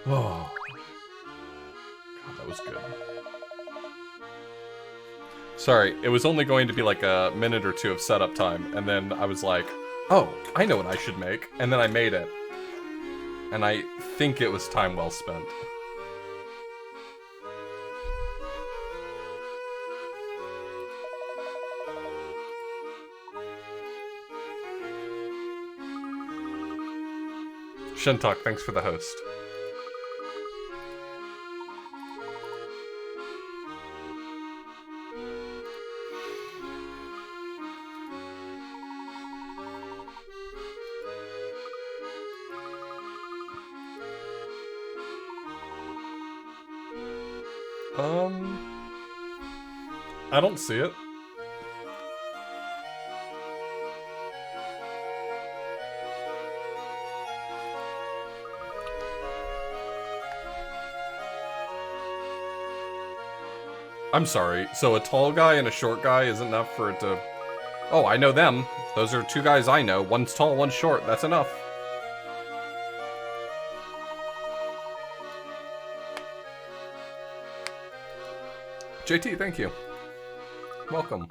Oh, God, that was good. Sorry, it was only going to be like a minute or two of setup time, and then I was like, oh, I know what I should make, and then I made it. And I think it was time well spent. Shintok, thanks for the host. I don't see it. I'm sorry, so a tall guy and a short guy is enough for it to... Oh, I know them. Those are two guys I know. One's tall, one's short. That's enough. JT, thank you. Welcome.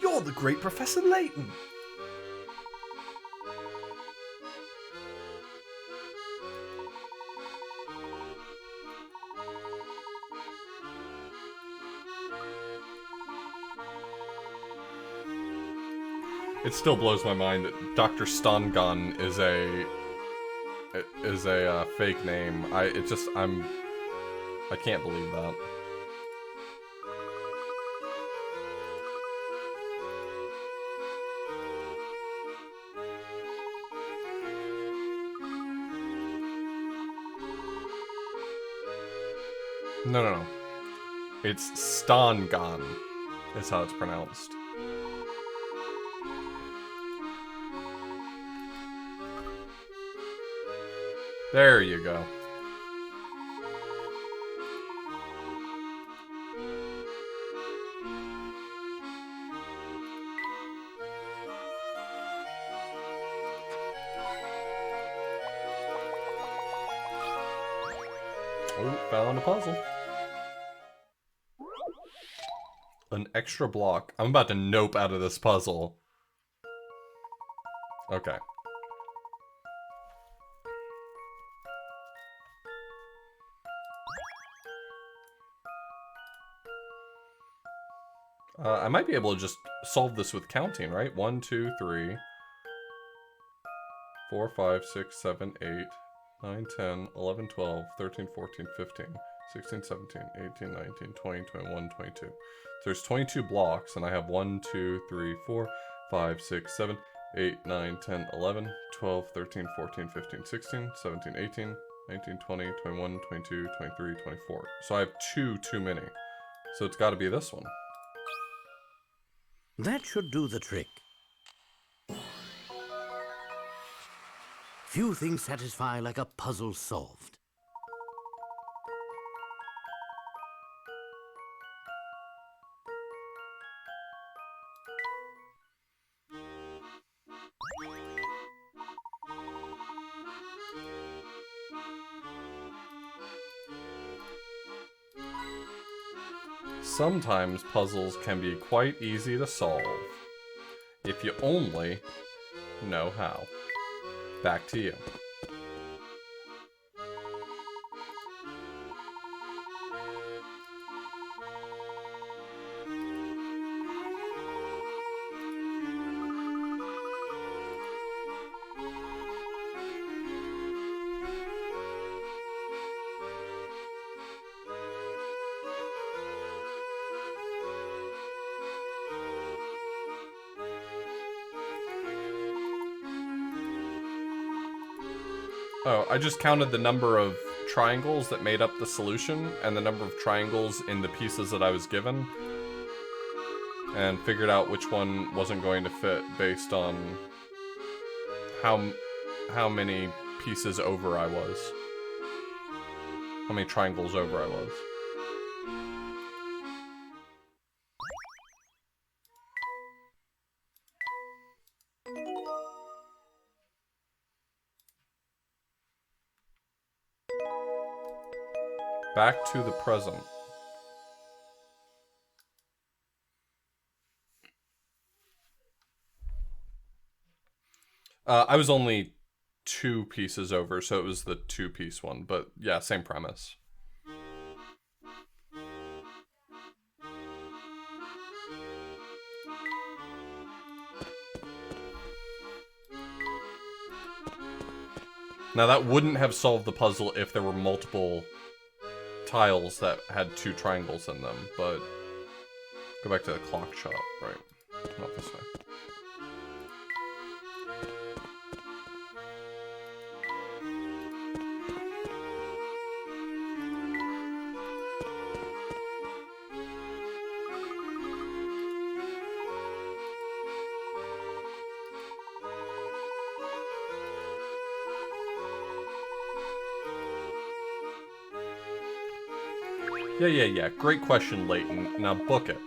You're the great Professor Layton. It still blows my mind that Dr. Stongon is a fake name. I can't believe that. No. It's Stongon is how it's pronounced. There you go. Oh, found a puzzle. An extra block. I'm about to nope out of this puzzle. Okay. I might be able to just solve this with counting, right? 1, 2, 3, 4, 5, 6, 7, 8, 9, 10, 11, 12, 13, 14, 15, 16, 17, 18, 19, 20, 21, 22. There's 22 blocks, and I have 1, 2, 3, 4, 5, 6, 7, 8, 9, 10, 11, 12, 13, 14, 15, 16, 17, 18, 19, 20, 21, 22, 23, 24. So I have 2 too many. So it's got to be this one. That should do the trick. Few things satisfy like a puzzle solved. Sometimes puzzles can be quite easy to solve, if you only know how. Back to you. Oh, I just counted the number of triangles that made up the solution and the number of triangles in the pieces that I was given, and figured out which one wasn't going to fit based on how many pieces over I was. How many triangles over I was. Back to the present. I was only 2 pieces over, so it was the 2-piece one. But yeah, same premise. Now that wouldn't have solved the puzzle if there were multiple tiles that had 2 triangles in them, but go back to the clock shop, right? Not this way. Yeah. Great question, Layton. Now book it.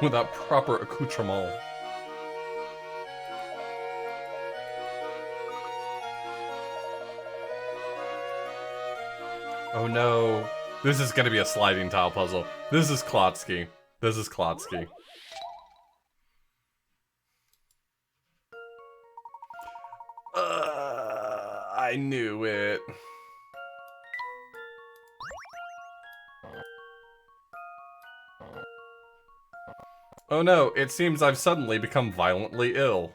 Without proper accoutrement. Oh no. This is gonna be a sliding tile puzzle. This is Klotsky. This is Klotsky. I knew it. Oh no, it seems I've suddenly become violently ill.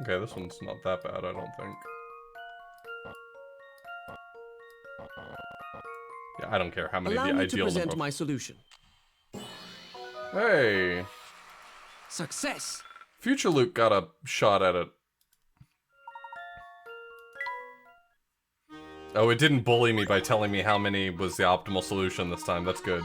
Okay, this one's not that bad, I don't think. Yeah, I don't care how many of the Allow me ideal to present number. my solution. Hey! Success! Future Luke got a shot at it. Oh, it didn't bully me by telling me how many was the optimal solution this time. That's good.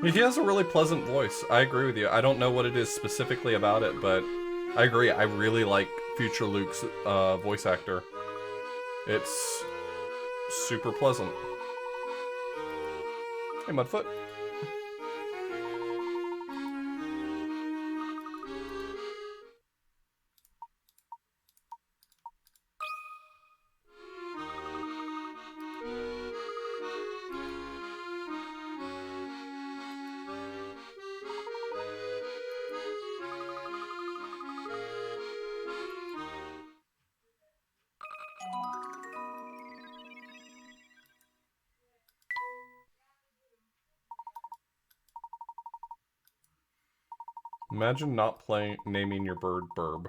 He has a really pleasant voice. I agree with you. I don't know what it is specifically about it, but I agree. I really like Future Luke's voice actor. It's super pleasant. Hey, Mudfoot. Imagine not naming your bird Burb.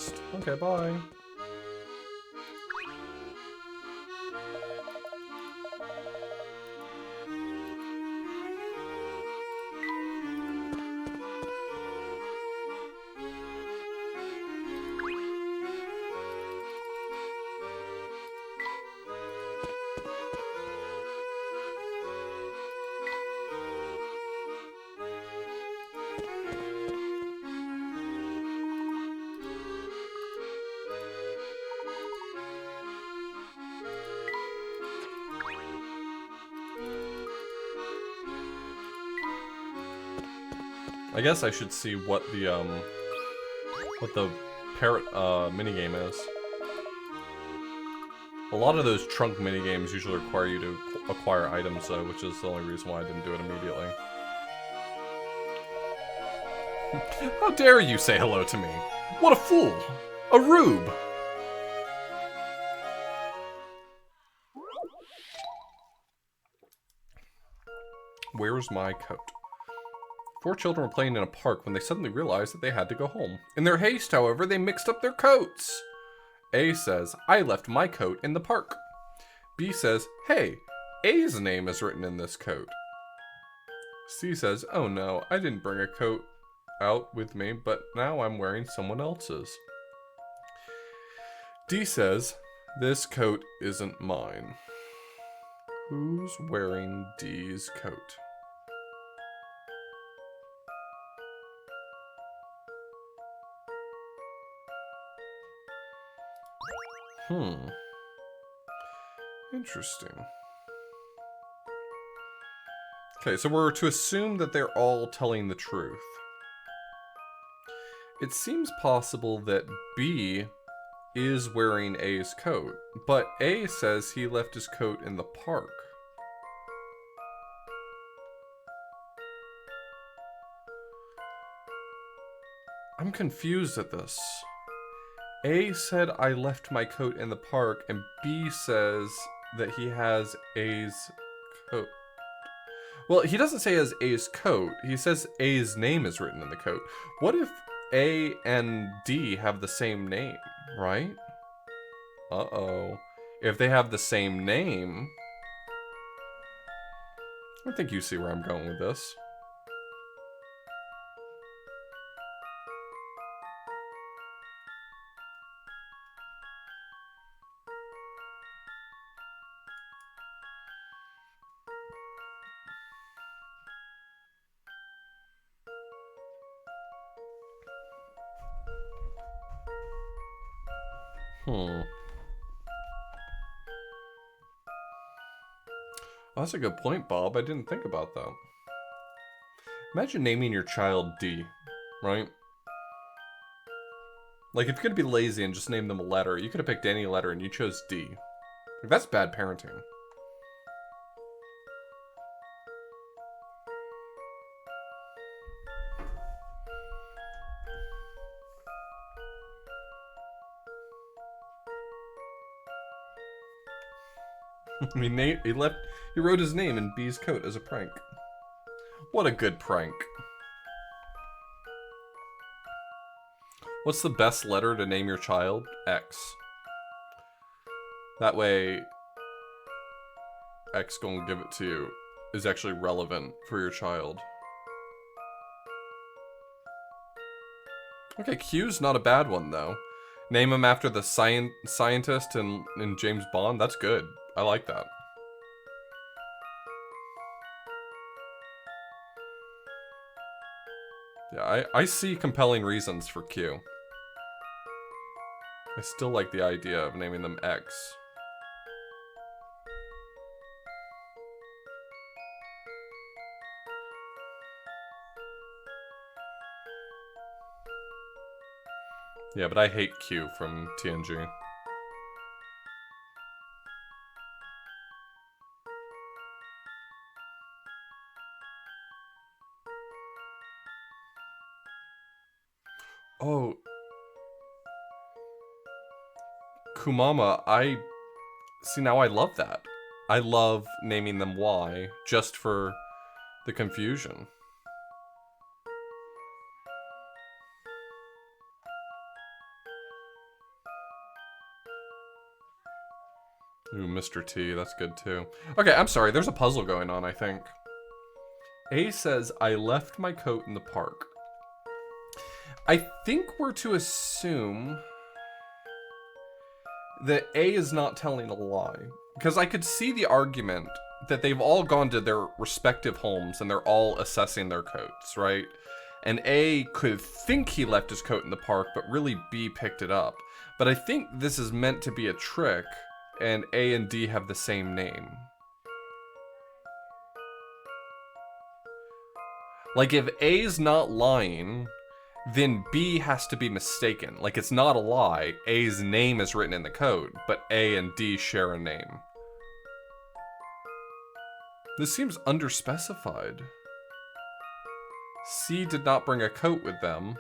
quest. Okay, bye. I guess I should see what the parrot minigame is. A lot of those trunk minigames usually require you to acquire items, though, which is the only reason why I didn't do it immediately. How dare you say hello to me? What a fool! A rube! Where's my coat? 4 children were playing in a park when they suddenly realized that they had to go home. In their haste, however, they mixed up their coats. A says, I left my coat in the park. B says, hey, A's name is written in this coat. C says, oh no, I didn't bring a coat out with me, but now I'm wearing someone else's. D says, this coat isn't mine. Who's wearing D's coat? Interesting. Okay, so we're to assume that they're all telling the truth. It seems possible that B is wearing A's coat, but A says he left his coat in the park. I'm confused at this. A said I left my coat in the park, and B says that he has A's coat. Well, he doesn't say he has A's coat. He says A's name is written in the coat. What if A and D have the same name, right? Uh-oh. If they have the same name... I think you see where I'm going with this. Oh, that's a good point, Bob. I didn't think about that. Imagine naming your child D, right? Like, if you're gonna be lazy and just name them a letter, you could have picked any letter and you chose D. Like, that's bad parenting. He wrote his name in B's coat as a prank. What a good prank. What's the best letter to name your child? X. That way, X gonna give it to you is actually relevant for your child. Okay, Q's not a bad one, though. Name him after the scientist in James Bond. That's good. I like that. Yeah, I see compelling reasons for Q. I still like the idea of naming them X. Yeah, but I hate Q from TNG. Oh. Kumama, see, now I love that. I love naming them Y, just for the confusion. Ooh, Mr. T, that's good too. Okay, I'm sorry, there's a puzzle going on, I think. A says, I left my coat in the park. I think we're to assume that A is not telling a lie. Because I could see the argument that they've all gone to their respective homes and they're all assessing their coats, right? And A could think he left his coat in the park, but really B picked it up. But I think this is meant to be a trick, and A and D have the same name. Like, if A's not lying, then B has to be mistaken. Like, it's not a lie. A's name is written in the code, but A and D share a name. This seems underspecified. C did not bring a coat with them.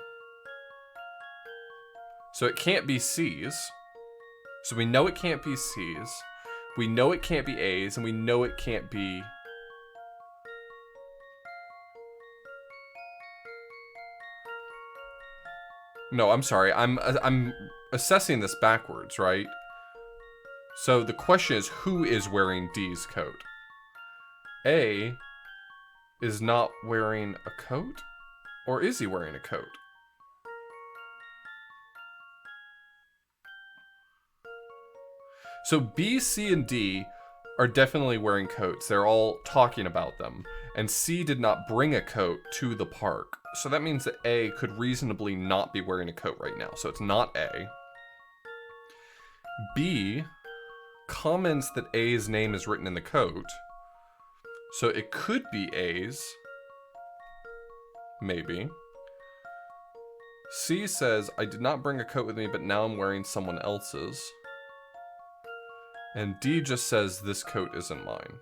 So it can't be C's. So we know it can't be C's. We know it can't be A's, and we know it can't be... No, I'm sorry. I'm assessing this backwards, right? So the question is, who is wearing D's coat? A is not wearing a coat? Or is he wearing a coat? So B, C, and D are definitely wearing coats. They're all talking about them. And C did not bring a coat to the park. So that means that A could reasonably not be wearing a coat right now. So it's not A. B comments that A's name is written in the coat. So it could be A's. Maybe. C says, I did not bring a coat with me, but now I'm wearing someone else's. And D just says, this coat isn't mine.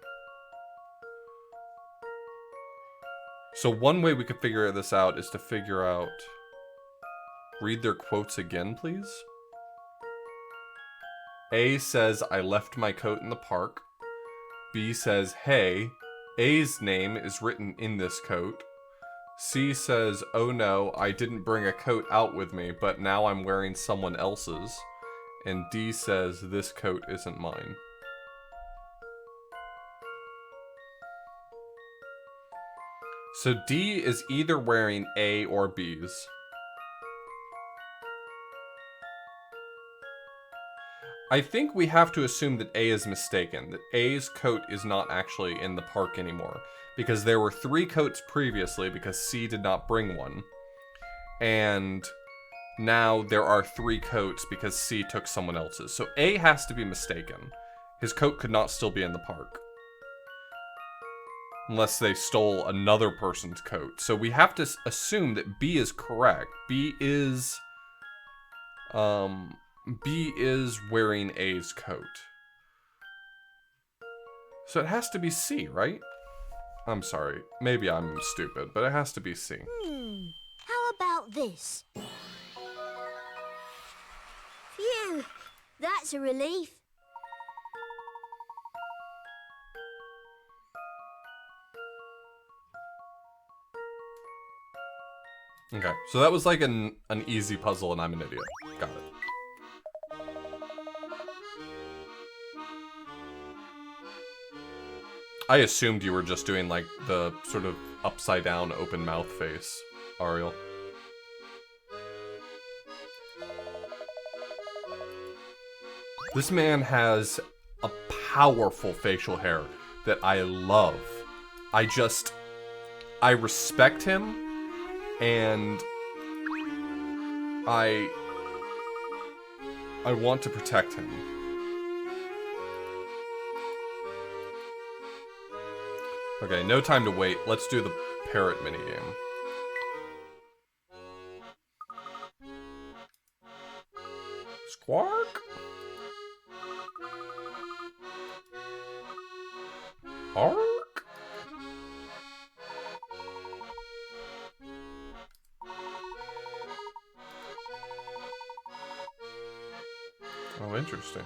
So one way we could figure this out is to figure out... Read their quotes again, please. A says, I left my coat in the park. B says, hey, A's name is written in this coat. C says, oh no, I didn't bring a coat out with me, but now I'm wearing someone else's. And D says, this coat isn't mine. So D is either wearing A or B's. I think we have to assume that A is mistaken, that A's coat is not actually in the park anymore. Because there were 3 coats previously because C did not bring one. And now there are 3 coats because C took someone else's. So A has to be mistaken. His coat could not still be in the park. Unless they stole another person's coat. So we have to assume that B is correct. B is wearing A's coat. So it has to be C, right? I'm sorry. Maybe I'm stupid, but it has to be C. How about this? Phew, that's a relief. Okay, so that was like an easy puzzle and I'm an idiot. Got it. I assumed you were just doing like the sort of upside down open mouth face, Ariel. This man has a powerful facial hair that I love. I respect him, and I want to protect him. Okay, no time to wait. Let's do the parrot minigame. Squawk? Ark? Oh, interesting.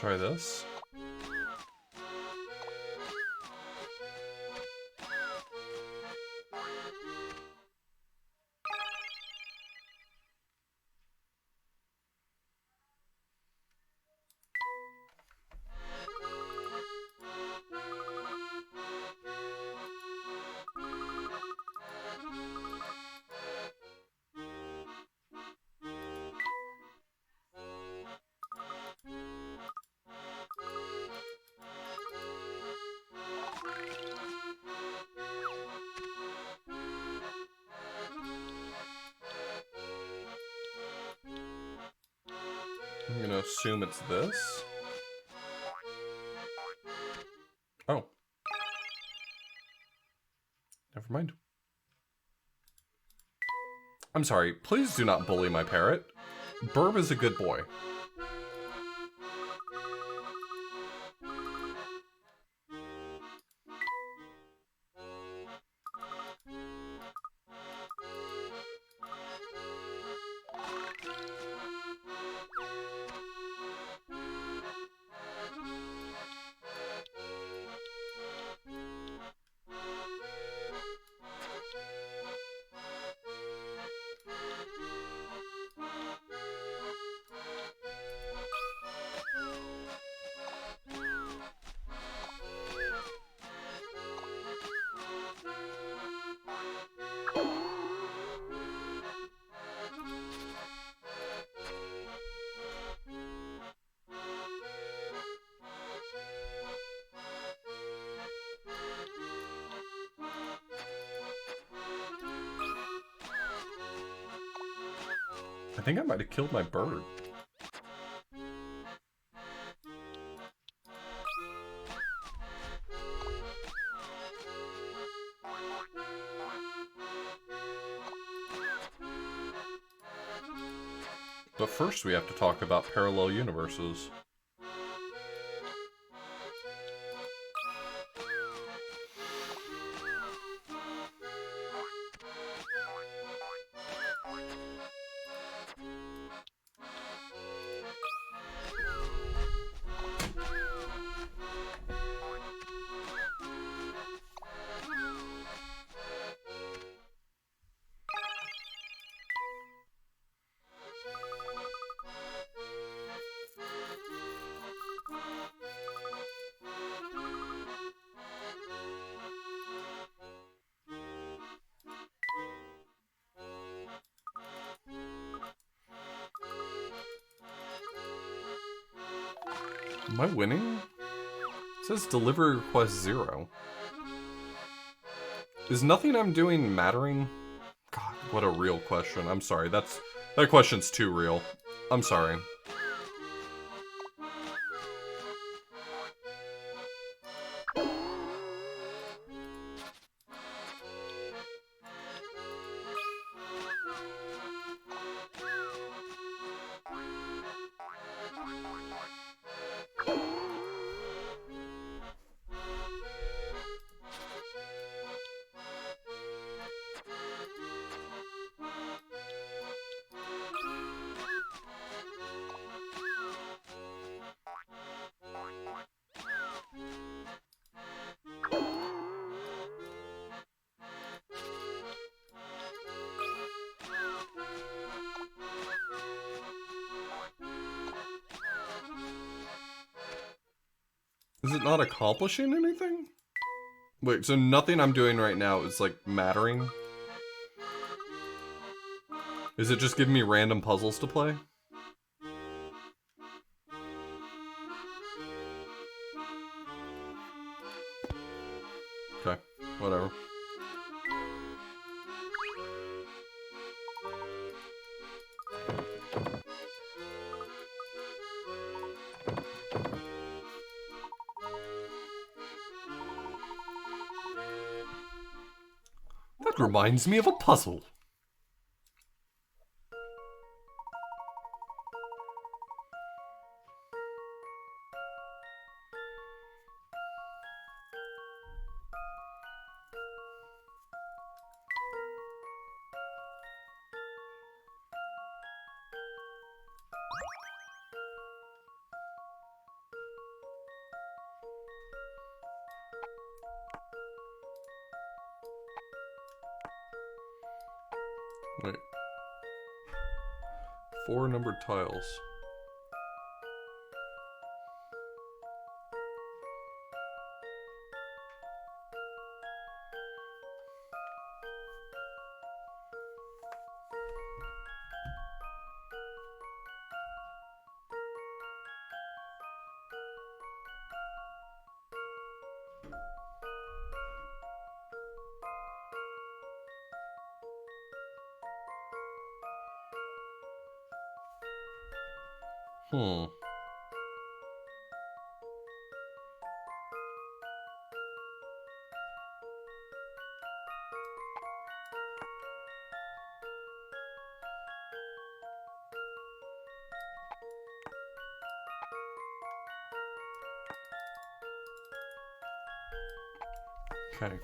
try this. I'm gonna assume it's this. Oh. Never mind. I'm sorry, please do not bully my parrot. Burb is a good boy. I think I might have killed my bird. But first we have to talk about parallel universes. Am I winning? It says delivery request 0. Is nothing I'm doing mattering? God, what a real question. I'm sorry, that question's too real. I'm sorry. Is it not accomplishing anything? Wait, so nothing I'm doing right now is, like, mattering? Is it just giving me random puzzles to play? Okay, whatever. That reminds me of a puzzle. Wait. 4 numbered tiles. Hmm. Okay.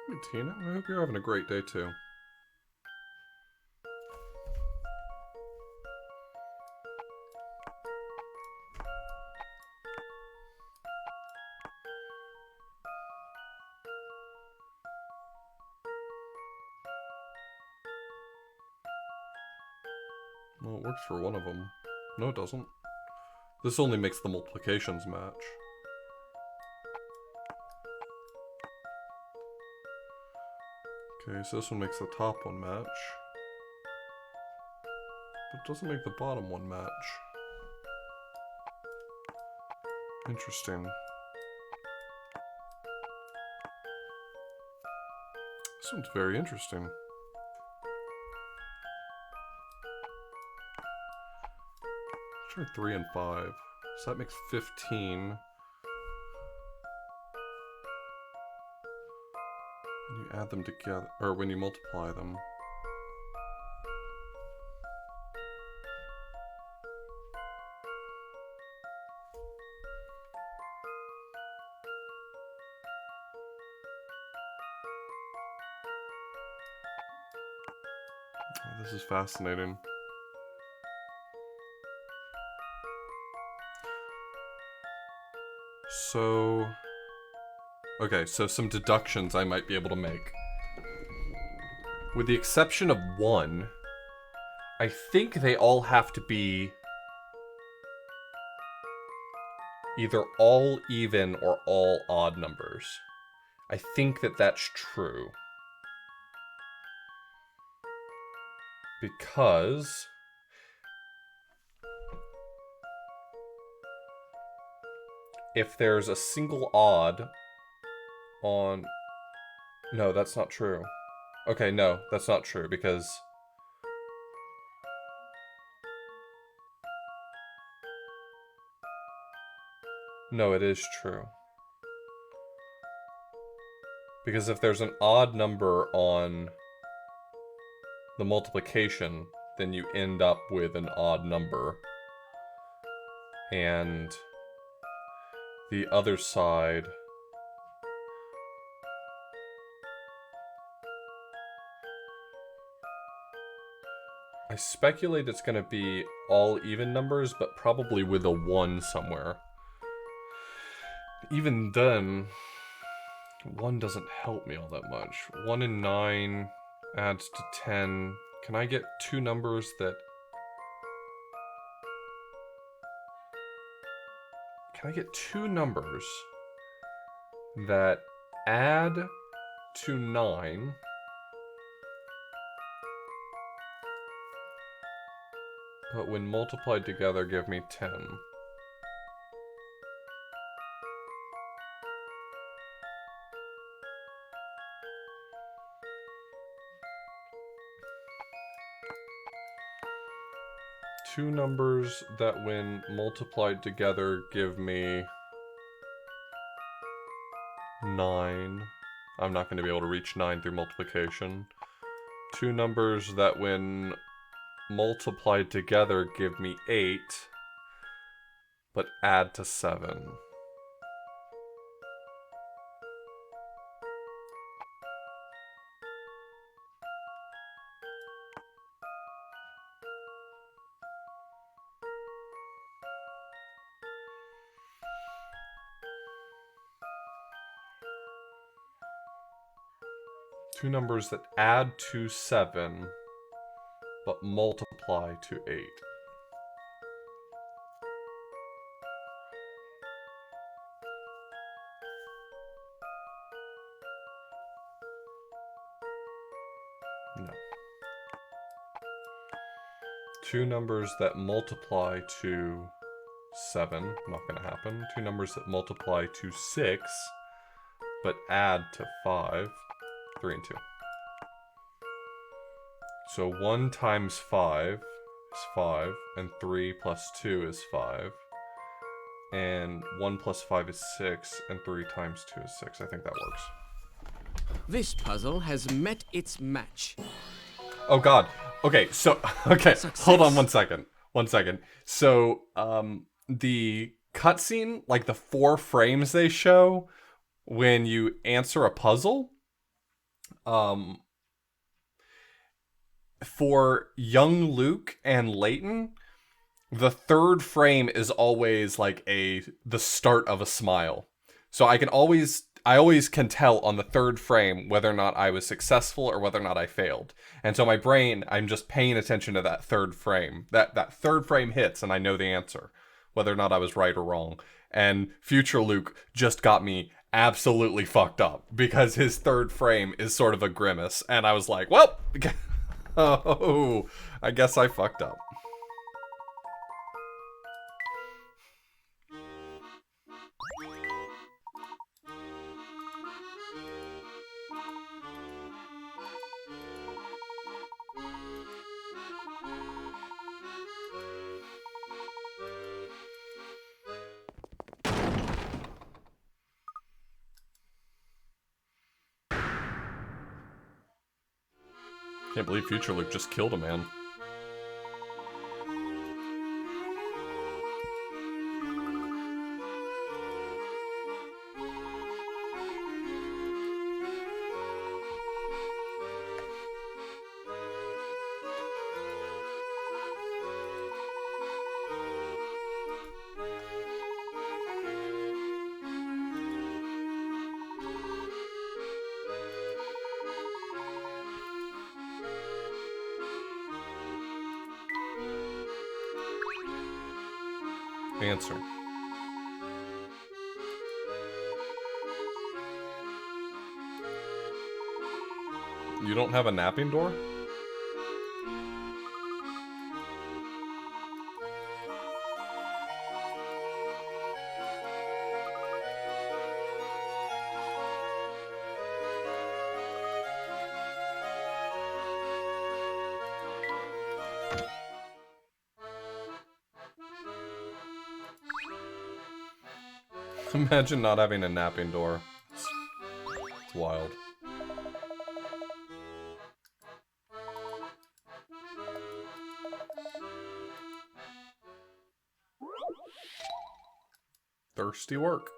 Hey, Tina, I hope you're having a great day too. Well, it works for one of them. No, it doesn't. This only makes the multiplications match. Okay, so this one makes the top one match. But it doesn't make the bottom one match. Interesting. This one's very interesting. Let's try 3 and 5. So that makes 15. When you add them together, or when you multiply them. Oh, this is fascinating. So, okay, so some deductions I might be able to make. With the exception of 1, I think they all have to be either all even or all odd numbers. I think that that's true. Because if there's a single odd on... No, that's not true. Okay, no, that's not true, because... No, it is true. Because if there's an odd number on the multiplication, then you end up with an odd number. And the other side... I speculate it's going to be all even numbers, but probably with a 1 somewhere. Even then, 1 doesn't help me all that much. 1 and 9 adds to 10. Can I get 2 numbers that... Can I get 2 numbers that add to 9... but when multiplied together give me 10. Two numbers that when multiplied together give me 9. I'm not going to be able to reach 9 through multiplication. Two numbers that when multiplied together give me 8, but add to 7. Two numbers that add to 7, but multiply to 8. No. Two numbers that multiply to 7, not going to happen. Two numbers that multiply to 6, but add to 5, 3 and 2. So 1 times 5 is 5, and 3 plus 2 is 5. And 1 plus 5 is 6, and 3 times 2 is 6. I think that works. This puzzle has met its match. Oh god. Okay, so okay, Success. hold on 1 second. 1 second. So the cutscene, like the 4 frames they show when you answer a puzzle, for young Luke and Layton, the 3rd frame is always like the start of a smile. So I always can tell on the 3rd frame whether or not I was successful or whether or not I failed. And so my brain, I'm just paying attention to that 3rd frame. That 3rd frame hits and I know the answer, whether or not I was right or wrong. And future Luke just got me absolutely fucked up because his 3rd frame is sort of a grimace. And I was like, well, oh, I guess I fucked up. Can't believe future Luke just killed a man. Answer. You don't have a napping door? Imagine not having a napping door. It's wild. Thirsty work.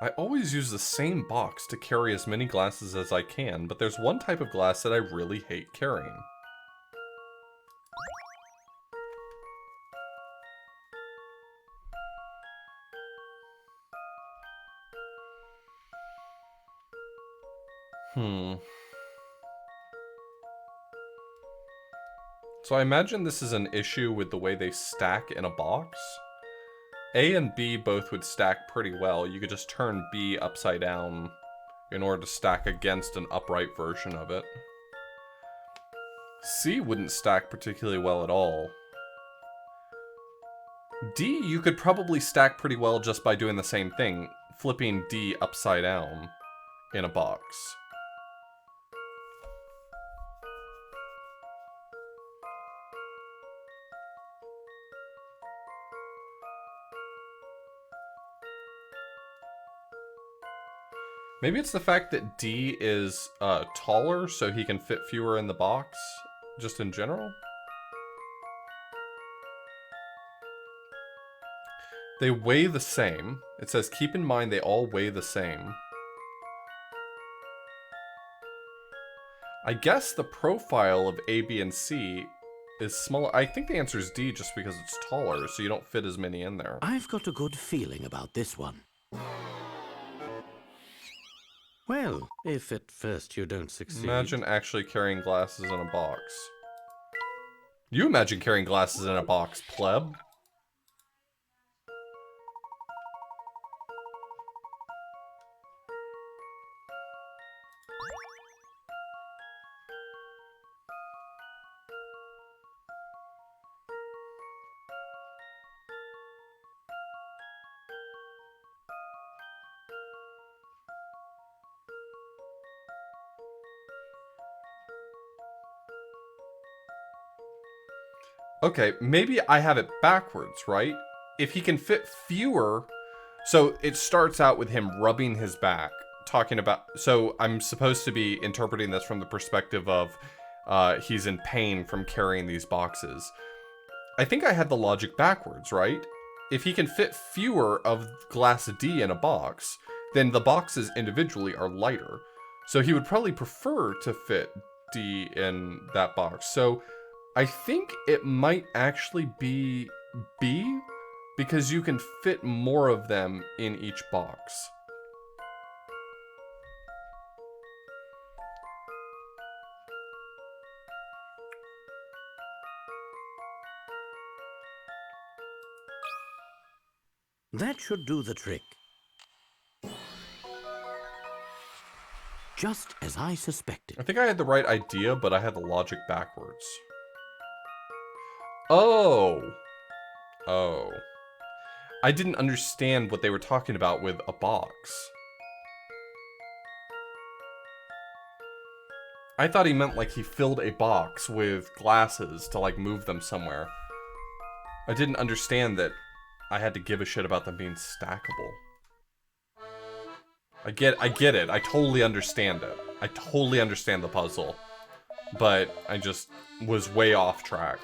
I always use the same box to carry as many glasses as I can, but there's one type of glass that I really hate carrying. So I imagine this is an issue with the way they stack in a box. A and B both would stack pretty well. You could just turn B upside down in order to stack against an upright version of it. C wouldn't stack particularly well at all. D you could probably stack pretty well just by doing the same thing, flipping D upside down in a box. Maybe it's the fact that D is taller, so he can fit fewer in the box, just in general? They weigh the same. It says, keep in mind they all weigh the same. I guess the profile of A, B, and C is smaller. I think the answer is D just because it's taller, so you don't fit as many in there. I've got a good feeling about this one. Well, Well, if at first you don't succeed. Imagine actually carrying glasses in a box. You imagine carrying glasses in a box, pleb. Okay, maybe I have it backwards, right? If he can fit fewer... So it starts out with him rubbing his back, talking about... So I'm supposed to be interpreting this from the perspective of he's in pain from carrying these boxes. I think I had the logic backwards, right? If he can fit fewer of glass D in a box, then the boxes individually are lighter. So he would probably prefer to fit D in that box. So I think it might actually be B, because you can fit more of them in each box. That should do the trick. Just as I suspected. I think I had the right idea, but I had the logic backwards. Oh. Oh. I didn't understand what they were talking about with a box. I thought he meant like he filled a box with glasses to like move them somewhere. I didn't understand that I had to give a shit about them being stackable. I get it. I totally understand it. I totally understand the puzzle. But I just was way off track.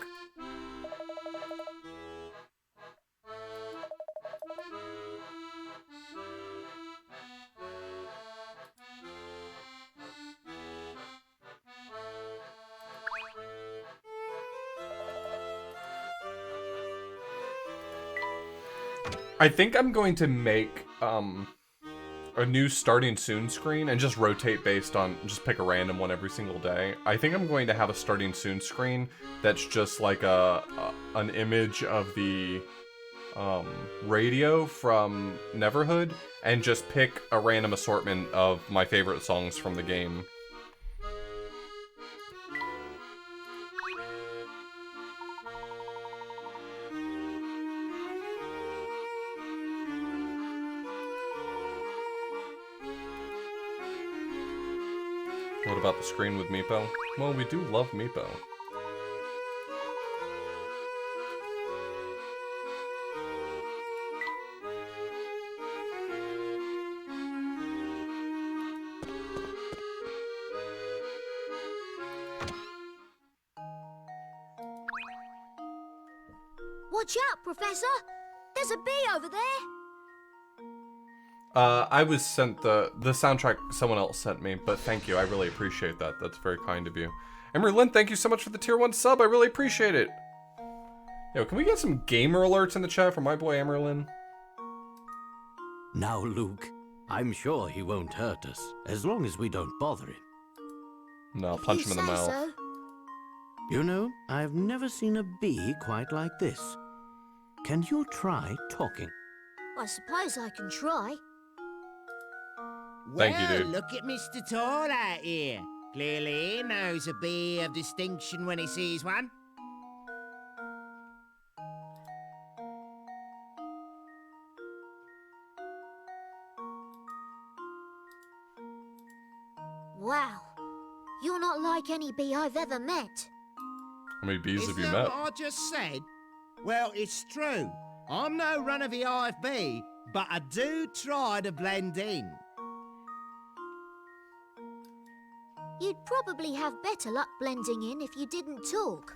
I think I'm going to make a new starting soon screen and just rotate based on, just pick a random one every single day. I think I'm going to have a starting soon screen that's just like an image of the radio from Neverhood and just pick a random assortment of my favorite songs from the game. What about the screen with Meepo? Well, we do love Meepo. Watch out, Professor! There's a bee over there! I was sent the soundtrack someone else sent me, but thank you. I really appreciate that. That's very kind of you. Emery Lynn, thank you so much for the tier 1 sub. I really appreciate it. Yo, can we get some gamer alerts in the chat from my boy Emery Lynn? Now, Luke, I'm sure he won't hurt us, as long as we don't bother him. No, I'll punch him in the mouth. So. You know, I've never seen a bee quite like this. Can you try talking? I suppose I can try. Thank you, Well, dude. look at Mr. Tall out here. Clearly he knows a bee of distinction when he sees one. Wow. You're not like any bee I've ever met. How many bees Is have you that met? what I just said? Well, it's true. I'm no run-of-the-hive bee, but I do try to blend in. You'd probably have better luck blending in if you didn't talk.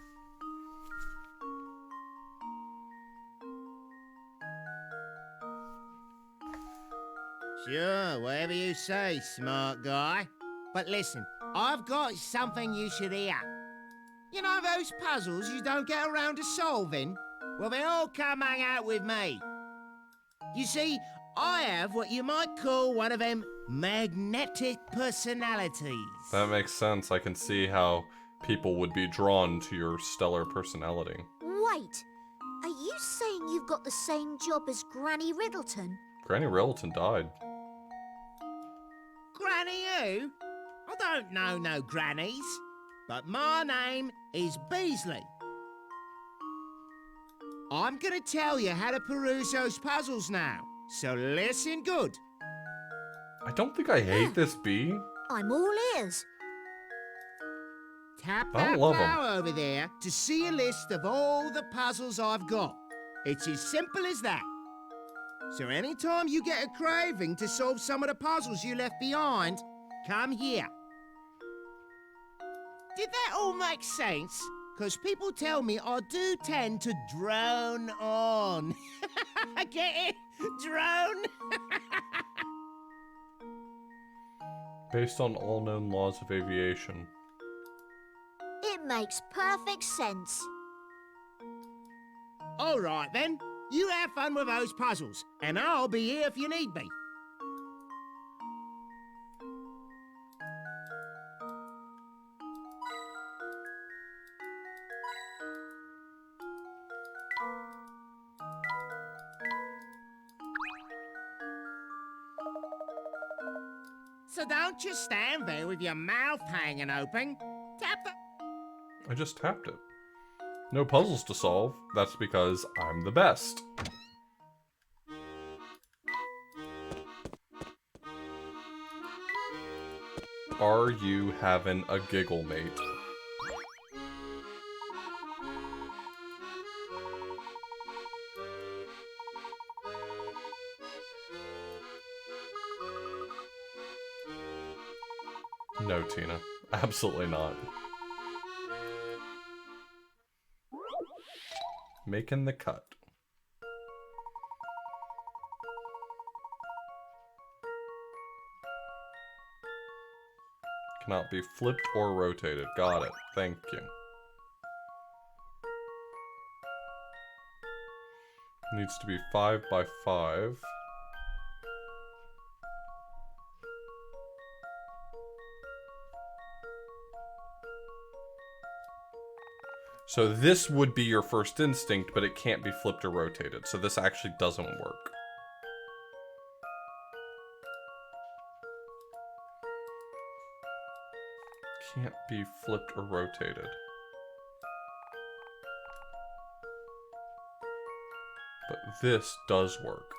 Sure, whatever you say, smart guy. But listen, I've got something you should hear. You know those puzzles you don't get around to solving? Well, they all come hang out with me. You see, I have what you might call one of them magnetic personalities. That makes sense. I can see how people would be drawn to your stellar personality. Wait, are you saying you've got the same job as Granny Riddleton? Granny Riddleton died. Granny who? I don't know no grannies, but my name is Beasley. I'm gonna tell you how to peruse those puzzles now, so listen good. I don't think I hate this bee. I'm all ears. Tap I that love 'em. flower over there to see a list of all the puzzles I've got. It's as simple as that. So anytime you get a craving to solve some of the puzzles you left behind, come here. Did that all make sense? Because people tell me I do tend to drone on. Get it? Drone? Based on all known laws of aviation. It makes perfect sense. All right then. You have fun with those puzzles, and I'll be here if you need me. So don't just stand there with your mouth hanging open. Tap the... I just tapped it. No puzzles to solve. That's because I'm the best. Are you having a giggle, mate? No, Tina. Absolutely not. Making the cut. Cannot be flipped or rotated. Got it. Thank you. Needs to be 5 by 5. So this would be your first instinct, but it can't be flipped or rotated. So this actually doesn't work. Can't be flipped or rotated. But this does work.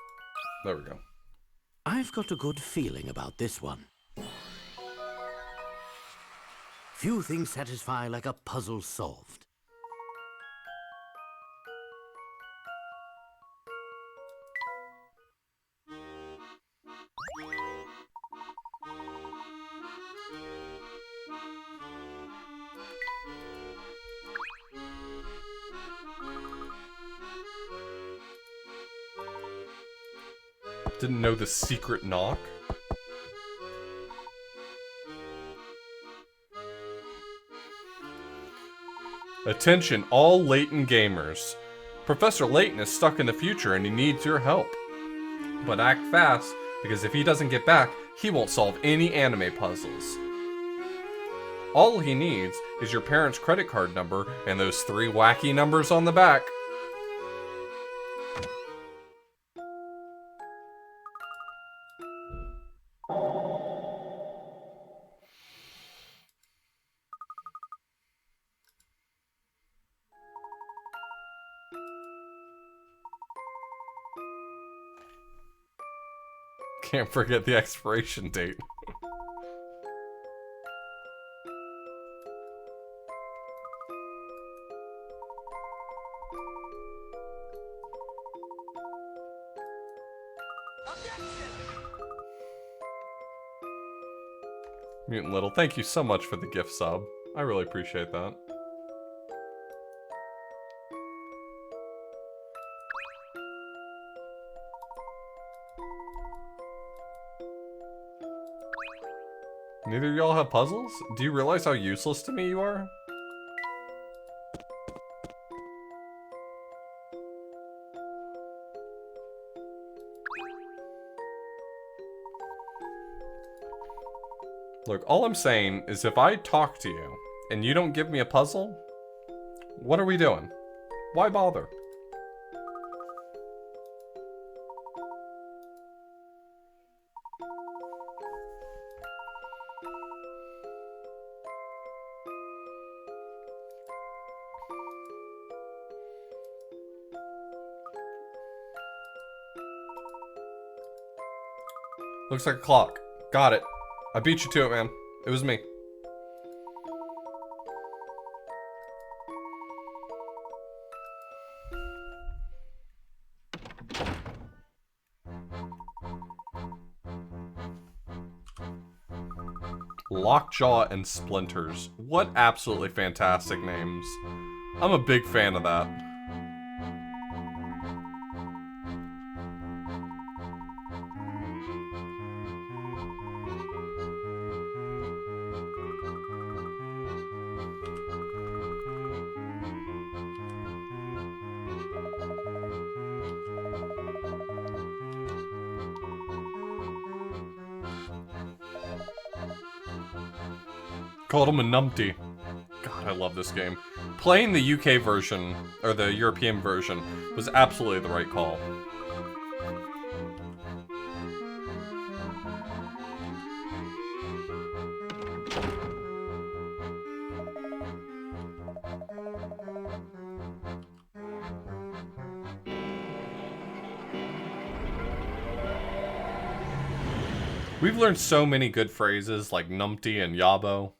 There we go. I've got a good feeling about this one. Few things satisfy like a puzzle solved. Didn't know the secret knock. Attention, all Layton gamers. Professor Layton is stuck in the future and he needs your help. But act fast, because if he doesn't get back, he won't solve any anime puzzles. All he needs is your parents' credit card number and those 3 wacky numbers on the back. Can't forget the expiration date. Mutant Little, thank you so much for the gift sub. I really appreciate that. Neither of y'all have puzzles? Do you realize how useless to me you are? Look, all I'm saying is if I talk to you and you don't give me a puzzle, what are we doing? Why bother? Looks like a clock. Got it. I beat you to it, man. It was me. Lockjaw and Splinters. What absolutely fantastic names. I'm a big fan of that. Called him a numpty. God, I love this game. Playing the UK version, or the European version, was absolutely the right call. We've learned so many good phrases like numpty and yabo.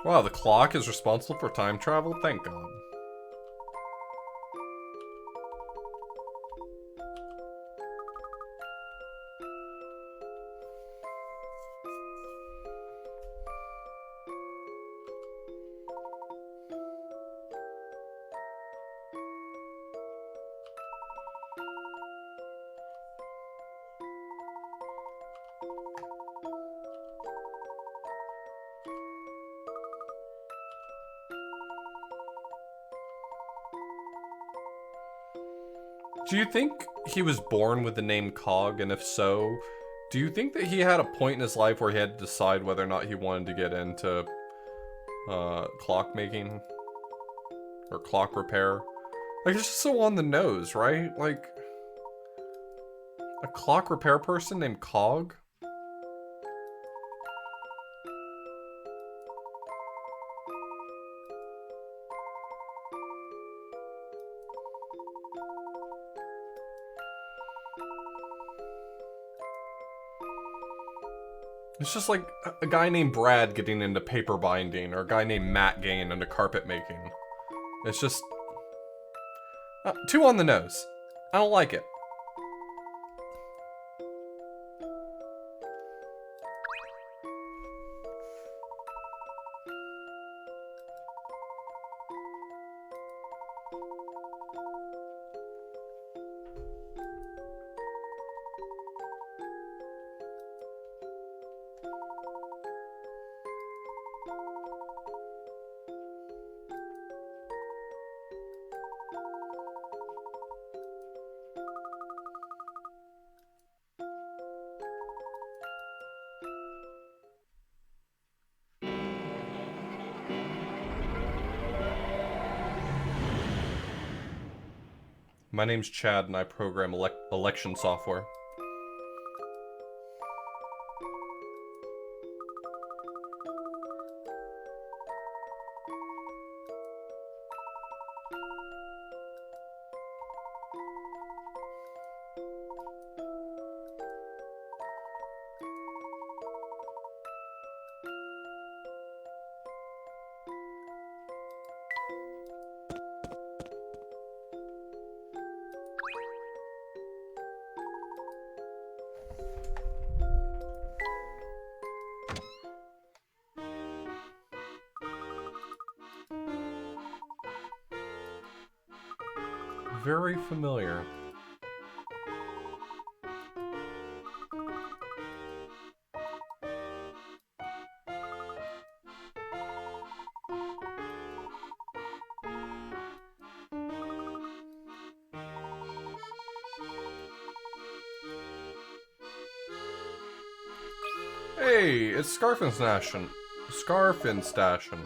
Wow, the clock is responsible for time travel? Thank God. Do you think he was born with the name Cog, and if so, do you think that he had a point in his life where he had to decide whether or not he wanted to get into clock making or clock repair? Like, it's just so on the nose, right? Like, a clock repair person named Cog? It's just like a guy named Brad getting into paper binding, or a guy named Matt getting into carpet making. It's just... too on the nose. I don't like it. My name's Chad and I program election software. Very familiar. Hey, it's Scarfin Stashin. Scarfin Stashin.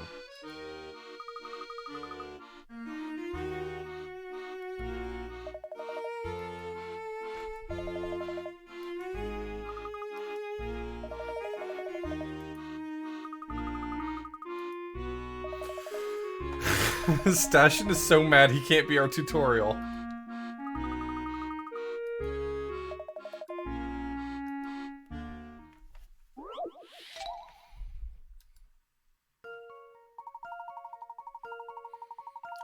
Stashin is so mad he can't be our tutorial.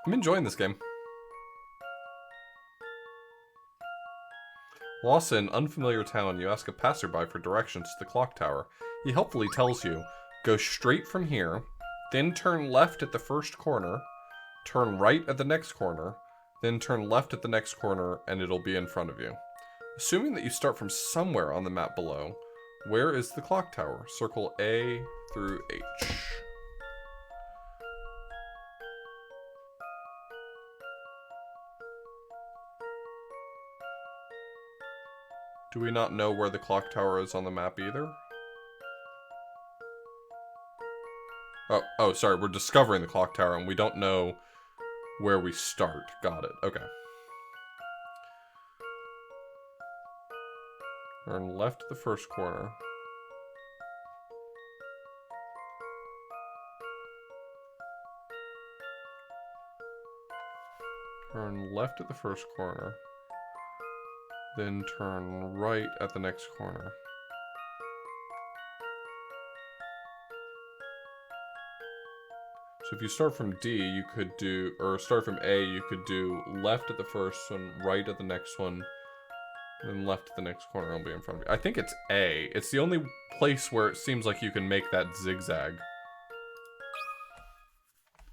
I'm enjoying this game. Lost in an unfamiliar town, you ask a passerby for directions to the clock tower. He helpfully tells you, go straight from here, then turn left at the first corner, turn right at the next corner, then turn left at the next corner, and it'll be in front of you. Assuming that you start from somewhere on the map below, where is the clock tower? Circle A through H. Do we not know where the clock tower is on the map either? Oh, sorry, we're discovering the clock tower and we don't know where we start. Got it, okay. Turn left at the first corner. Turn left at the first corner. Then turn right at the next corner. So if you start from D, you could do, or start from A, you could do left at the first one, right at the next one, then left at the next corner will be in front of you. I think it's A. It's the only place where it seems like you can make that zigzag.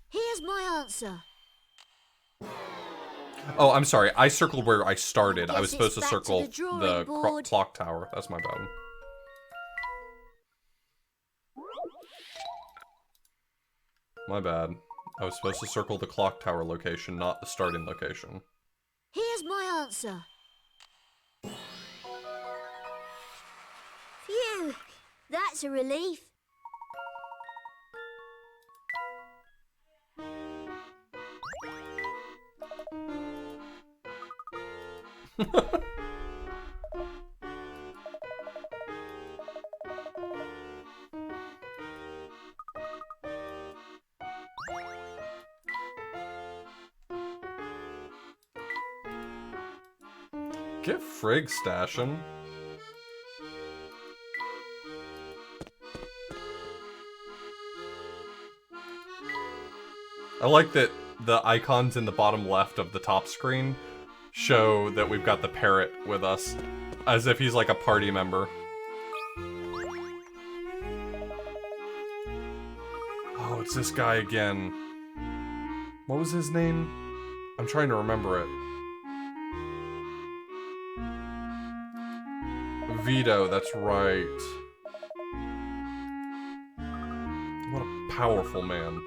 Here's my answer. Oh, I'm sorry. I circled where I started. I was Guess supposed to it's back to circle the drawing the board. clock tower. That's my bad. My bad. I was supposed to circle the clock tower location, not the starting location. Here's my answer. Phew, that's a relief. Get frig stashing. I like that the icons in the bottom left of the top screen show that we've got the parrot with us, as if he's like a party member. Oh, it's this guy again. What was his name? I'm trying to remember it. Vito, that's right. What a powerful man.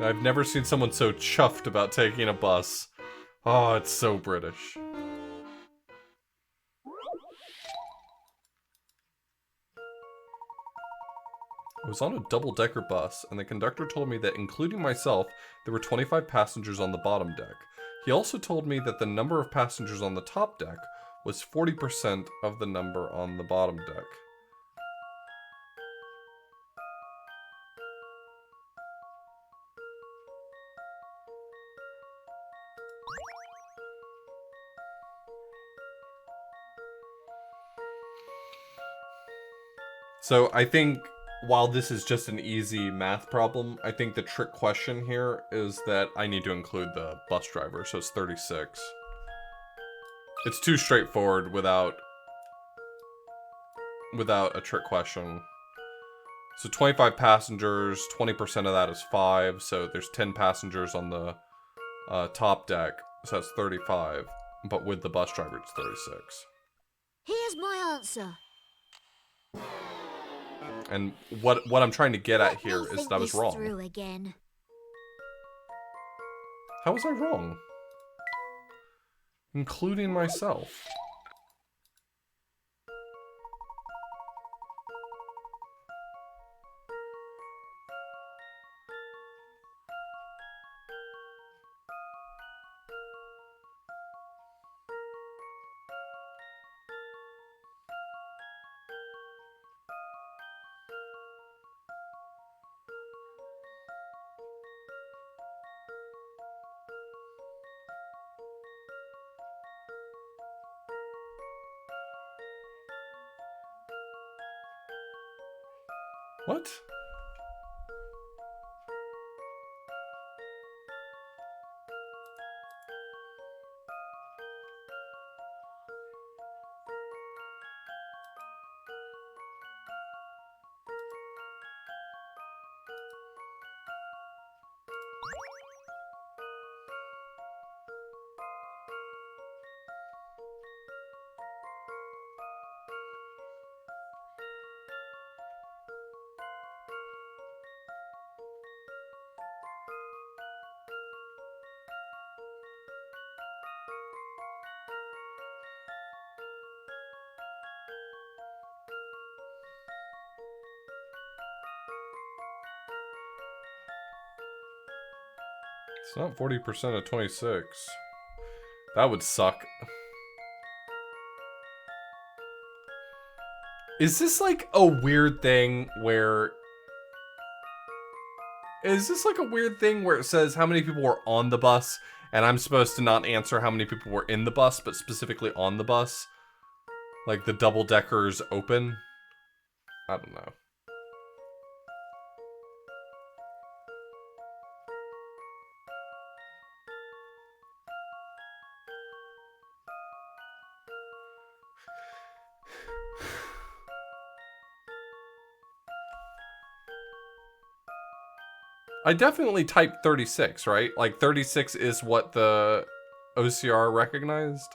I've never seen someone so chuffed about taking a bus. Oh, it's so British. I was on a double-decker bus, and the conductor told me that including myself, there were 25 passengers on the bottom deck. He also told me that the number of passengers on the top deck was 40% of the number on the bottom deck. So I think while this is just an easy math problem, I think the trick question here is that I need to include the bus driver, so it's 36. It's too straightforward without a trick question. So 25 passengers, 20% of that is 5, so there's 10 passengers on the top deck, so that's 35. But with the bus driver, it's 36. Here's my answer. And what I'm trying to get at Let here me is think that I was this wrong. through again. How was I wrong? Including myself. What? It's not 40% of 26. That would suck. Is this like a weird thing where... Is this like a weird thing where it says how many people were on the bus, and I'm supposed to not answer how many people were in the bus, but specifically on the bus? Like the double deckers open? I don't know. I definitely typed 36, right? Like 36 is what the OCR recognized.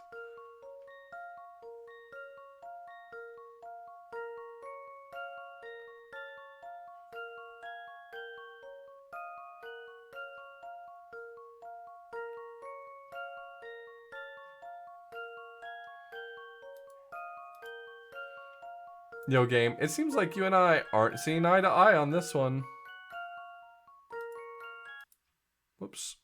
Yo, game, it seems like you and I aren't seeing eye to eye on this one. Whoops.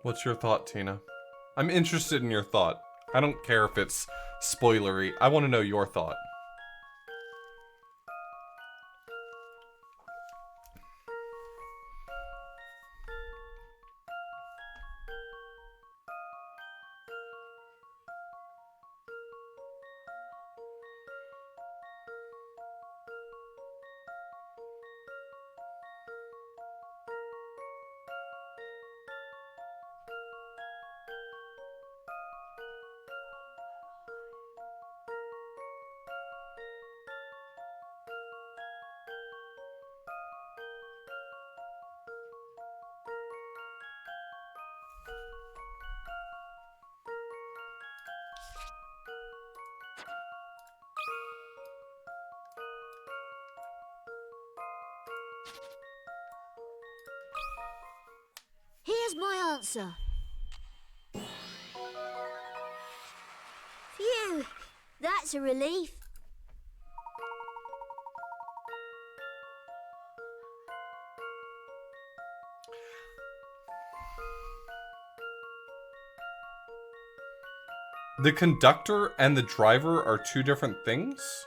What's your thought, Tina? I'm interested in your thought. I don't care if it's spoilery. I want to know your thought. Here's my answer. Phew, that's a relief. The conductor and the driver are two different things?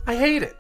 I hate it.